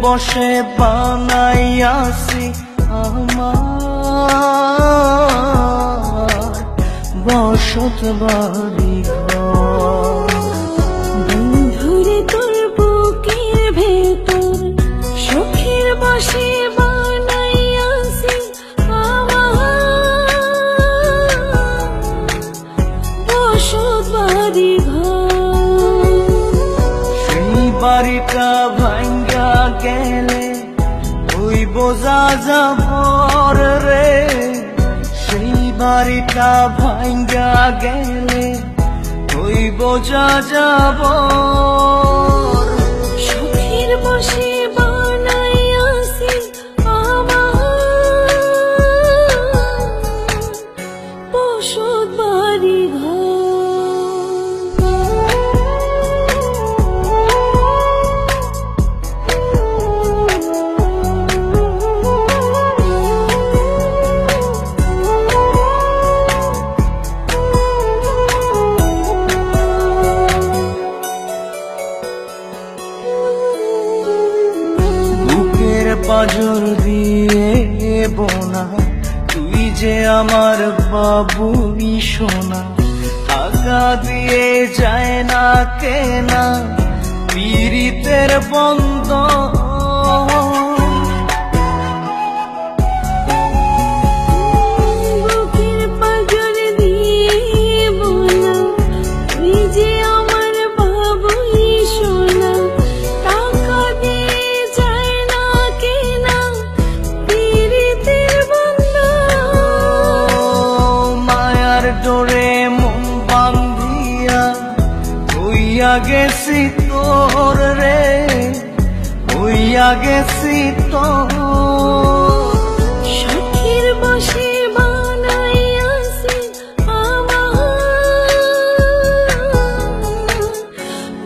বসে বানাইয়াছি আমার বসত বাড়ি ঘর। বন্ধুরে তোর বুকের ভেতর সুখের বসে বানাইয়াছি আমার বসত বাড়ি ঘর। সেই বাড়িটা ভাঙ্গা গেলে ওই বোঝা যাবর রে, সেই বাড়িটা ভাঙ্গা গেলে ওই বোঝা যাবর। সুখের বসে বানাইয়াছি আমার বসত বাড়ি ঘর। পাজর দিয়ে বোনা তুই যে আমার বাবুই সোনা, টাকা দিয়ে যায় না কেনা পীড়িতের বন্ধ। বুকের পাঁজর দিয়ে বোনা তুই যে আমার বাবুই সোনা, টাকা দিয়ে যায় না কেনা পীড়িতের বন্ধন। মায়ার ডোরে মন বান্ধিয়া হইয়া গেছি তোর রে, হইয়া গেছি তোর। সুখের বসে বানাইয়াছি আমার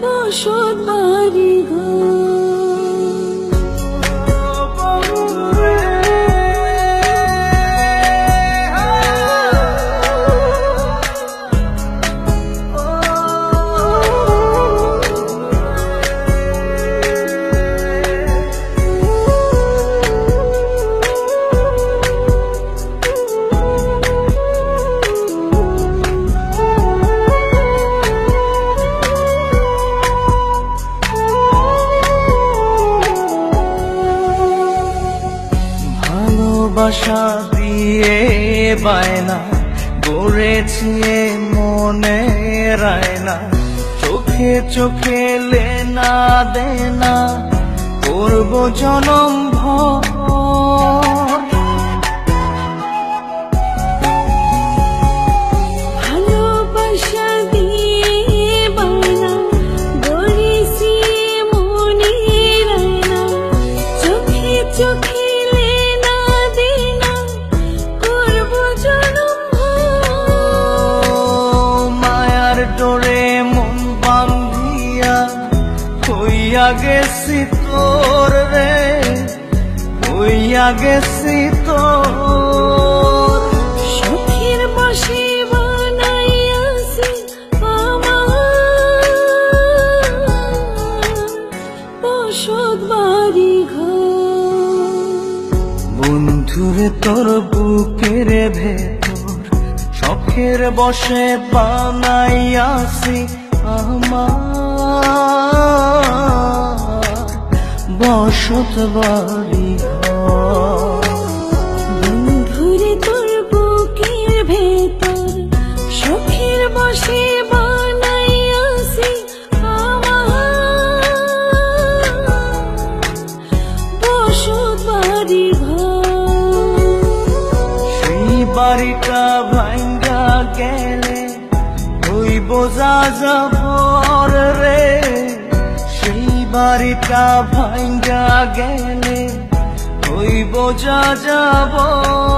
বসত বাড়ি ঘর। ভালোবাসা দিয়ে বায়না গড়েছি মনে রায়না, চোখে চোখে লেনা দেনা করব জনম ভর। ভালোবাসা দিয়ে বায়না গড়েছি মনে রায়না, চোখে চোখে লেনা দেনা করব জনম ভর। মায়ার ডোরে মন বান্ধিয়া হইয়া গেছি তোর রে, হইয়া গেছি তোর। সুখের বসে বানাইয়াছি আমার বসত বাড়ি ঘর। বন্ধুরে তোর বুকের ভেতর শখের বসে বানাইয়াছি আমার বসত বাড়ি ঘর। বন্ধুরে তোর বুকের ভেতর সুখের বসে বানাইয়াছি আমার বসত বাড়ি ঘর। সেই বাড়িটা ভাঙ্গা গেলে ওই বোঝা যাবর রে, সেই বাড়িটা ভাঙ্গা গেলে ওই বোঝা যাবর।